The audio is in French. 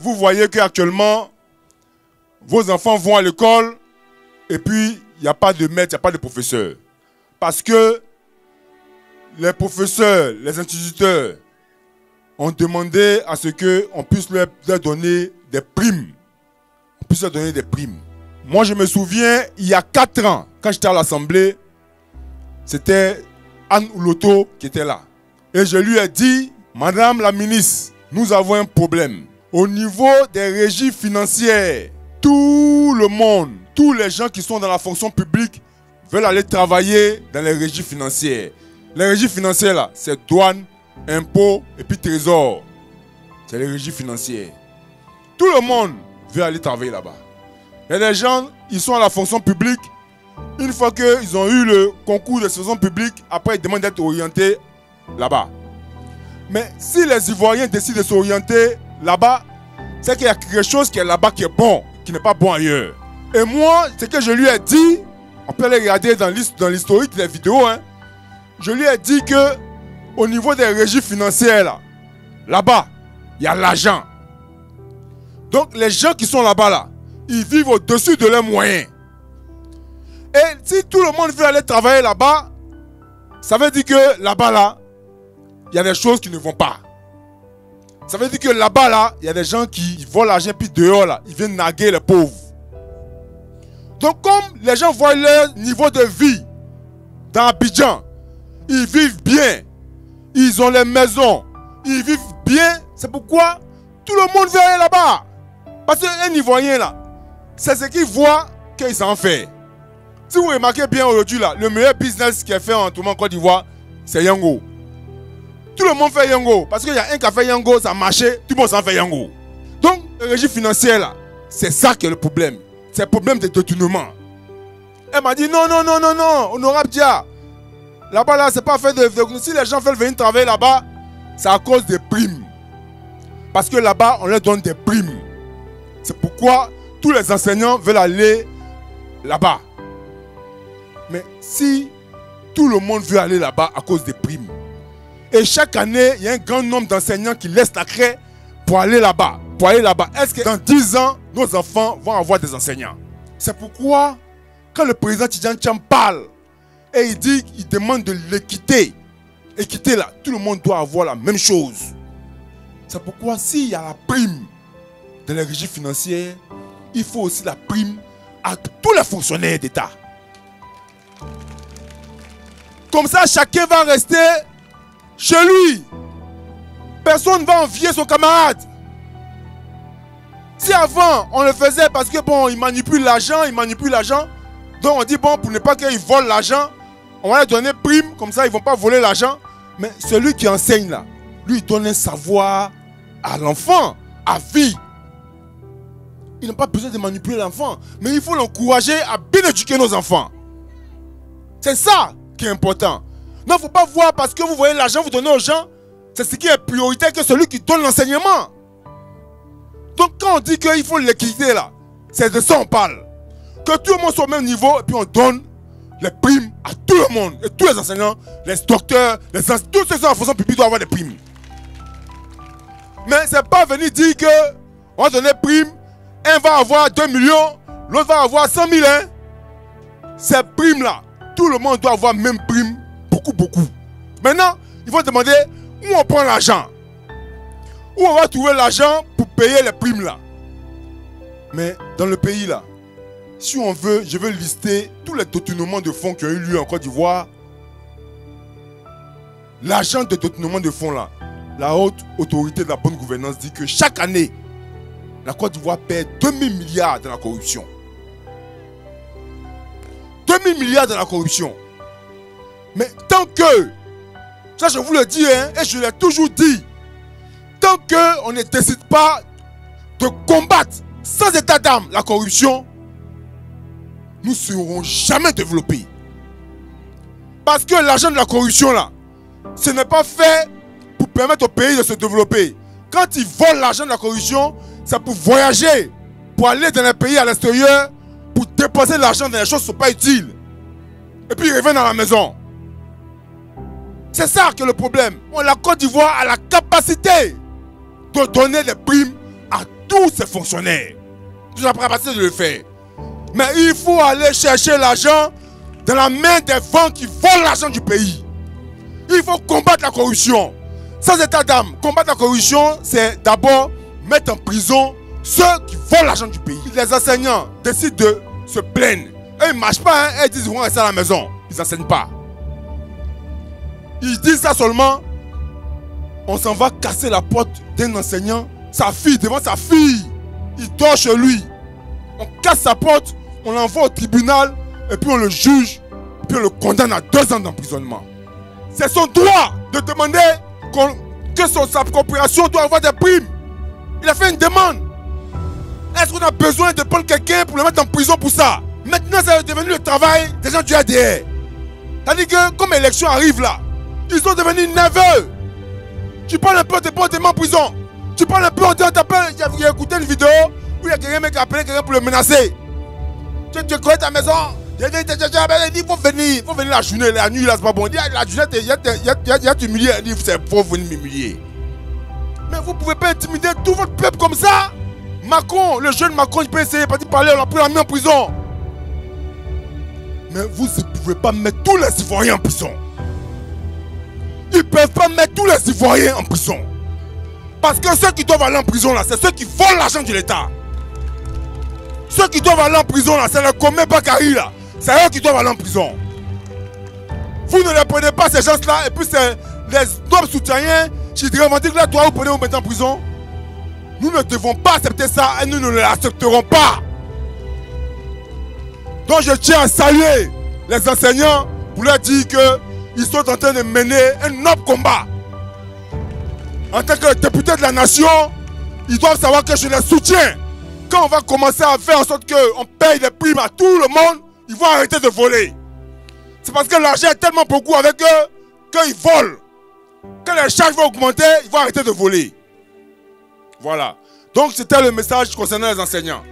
vous voyez qu'actuellement, vos enfants vont à l'école et puis il n'y a pas de maître, il n'y a pas de professeur. Parce que les professeurs, les instituteurs ont demandé à ce qu'on puisse leur donner des primes. On puisse leur donner des primes. Moi, je me souviens, il y a 4 ans, quand j'étais à l'Assemblée, c'était Anne Ouloto qui était là. Et je lui ai dit, Madame la ministre, nous avons un problème. Au niveau des régies financières, tout le monde, tous les gens qui sont dans la fonction publique veulent aller travailler dans les régies financières. Les régies financières là, c'est douane, impôts et puis trésor. C'est les régies financières. Tout le monde veut aller travailler là-bas. Il y a des gens, ils sont à la fonction publique. Une fois qu'ils ont eu le concours de fonction publique, après ils demandent d'être orientés là-bas. Mais si les Ivoiriens décident de s'orienter là-bas, c'est qu'il y a quelque chose qui est là-bas qui est bon, qui n'est pas bon ailleurs. Et moi, ce que je lui ai dit, on peut aller regarder dans l'historique des vidéos, hein, je lui ai dit que au niveau des régies financières, là-bas, il y a l'argent. Donc les gens qui sont là-bas, là, ils vivent au-dessus de leurs moyens. Et si tout le monde veut aller travailler là-bas, ça veut dire que là-bas, là, il y a des choses qui ne vont pas. Ça veut dire que là-bas, là, il y a des gens qui volent l'argent, puis dehors, là, ils viennent naguer les pauvres. Donc, comme les gens voient leur niveau de vie dans Abidjan, ils vivent bien, ils ont les maisons, ils vivent bien, c'est pourquoi tout le monde veut aller là-bas. Parce qu'un Ivoirien, là, c'est ce qu'il voit qu'il s'en fait. Si vous remarquez bien aujourd'hui, là, le meilleur business qui est fait en tout le monde en Côte d'Ivoire, c'est Yango. Tout le monde fait Yango. Parce qu'il y a un qui a fait Yango, ça a marché, tout le monde s'en fait Yango. Donc, le régime financier, là, c'est ça qui est le problème. C'est le problème de détournement. Elle m'a dit non, non, non, non, non, honorable Dia. Là-bas, là, c'est pas fait de. Si les gens veulent venir travailler là-bas, c'est à cause des primes. Parce que là-bas, on leur donne des primes. C'est pourquoi tous les enseignants veulent aller là-bas. Mais si tout le monde veut aller là-bas à cause des primes, et chaque année, il y a un grand nombre d'enseignants qui laissent la craie pour aller là-bas. Pour aller là-bas. Est-ce que dans 10 ans, nos enfants vont avoir des enseignants? C'est pourquoi, quand le président Tidjane Thiam parle, et il dit, il demande de l'équité. Équité là, tout le monde doit avoir la même chose. C'est pourquoi s'il y a la prime dans les régies financières, il faut aussi la prime à tous les fonctionnaires d'État. Comme ça, chacun va rester chez lui. Personne ne va envier son camarade. Si avant, on le faisait parce que bon, il manipule l'argent, donc on dit bon, pour ne pas qu'il vole l'argent, on va leur donner prime, comme ça ils ne vont pas voler l'argent. Mais celui qui enseigne là, lui il donne un savoir à l'enfant, à vie. Il n'a pas besoin de manipuler l'enfant, mais il faut l'encourager à bien éduquer nos enfants. C'est ça qui est important. Non, il ne faut pas voir parce que vous voyez l'argent vous donnez aux gens, c'est ce qui est prioritaire que celui qui donne l'enseignement. Donc quand on dit qu'il faut l'équité là, c'est de ça on parle. Que tout le monde soit au même niveau et puis on donne les primes à tout le monde. Et tous les enseignants, les docteurs, tous ceux qui sont en fonction publique doivent avoir des primes. Mais c'est pas venir dire que on va donner prime, un va avoir 2 millions, l'autre va avoir 100 000. Hein? Ces primes là, tout le monde doit avoir même prime, beaucoup, beaucoup. Maintenant, il faut demander où on prend l'argent. Où on va trouver l'argent pour payer les primes là. Mais dans le pays là, si on veut, je veux lister tous les détournements de fonds qui ont eu lieu en Côte d'Ivoire. L'argent de détournement de fonds là, la haute autorité de la bonne gouvernance dit que chaque année, la Côte d'Ivoire perd 2000 milliards dans la corruption. 2000 milliards dans la corruption. Mais tant que, ça je vous le dis, hein, et je l'ai toujours dit, tant qu'on ne décide pas de combattre sans état d'âme la corruption, nous ne serons jamais développés. Parce que l'argent de la corruption là, ce n'est pas fait pour permettre au pays de se développer. Quand ils volent l'argent de la corruption, c'est pour voyager, pour aller dans les pays à l'extérieur, pour dépenser l'argent dans les choses qui ne sont pas utiles. Et puis ils reviennent à la maison. C'est ça que le problème. La Côte d'Ivoire a la capacité de donner des primes à tous ces fonctionnaires. Nous avons passé de le faire. Mais il faut aller chercher l'argent dans la main des vents qui volent l'argent du pays. Il faut combattre la corruption. Sans état d'âme, combattre la corruption, c'est d'abord mettre en prison ceux qui volent l'argent du pays. Les enseignants décident de se plaindre. Eux, ils ne marchent pas, hein. Ils disent qu'ils vont rester à la maison. Ils n'enseignent pas. Ils disent ça seulement. On s'en va casser la porte d'un enseignant, sa fille, devant sa fille. Il dort chez lui. On casse sa porte, on l'envoie au tribunal, et puis on le juge, puis on le condamne à 2 ans d'emprisonnement. C'est son droit de demander que sa coopération doit avoir des primes. Il a fait une demande. Est-ce qu'on a besoin de prendre quelqu'un pour le mettre en prison pour ça? Maintenant, ça est devenu le travail des gens du ADR. C'est-à-dire que, comme l'élection arrive là, ils sont devenus nerveux. Tu parles un peu, tu pas en prison. Tu parles un peu, on t'appelle. J'ai écouté une vidéo où il y a quelqu'un qui a appelé quelqu'un pour le menacer. Tu connais ta maison. Il dit faut venir la journée, la nuit là, c'est pas bon. Il dit la journée, il y a t'humilier. Il dit c'est pour venir m'humilier. Mais vous ne pouvez pas intimider tout votre peuple comme ça. Macron, le jeune Macron, il peut essayer de parler, on l'a pris, on l'a mis en prison. Mais vous ne pouvez pas mettre tous les Ivoiriens en prison. Ils ne peuvent pas mettre tous les Ivoiriens en prison. Parce que ceux qui doivent aller en prison là, c'est ceux qui volent l'argent de l'État. Ceux qui doivent aller en prison là, c'est le commun Bakary là. C'est eux qui doivent aller en prison. Vous ne les prenez pas ces gens-là, et puis c'est les nobles soutiens qui revendiquent là, toi vous prenez, vous mettez en prison. Nous ne devons pas accepter ça et nous ne l'accepterons pas. Donc je tiens à saluer les enseignants pour leur dire qu'ils sont en train de mener un noble combat. En tant que député de la nation, ils doivent savoir que je les soutiens. Quand on va commencer à faire en sorte qu'on paye des primes à tout le monde, ils vont arrêter de voler. C'est parce que l'argent est tellement beaucoup avec eux qu'ils volent. Quand les charges vont augmenter, ils vont arrêter de voler. Voilà. Donc c'était le message concernant les enseignants.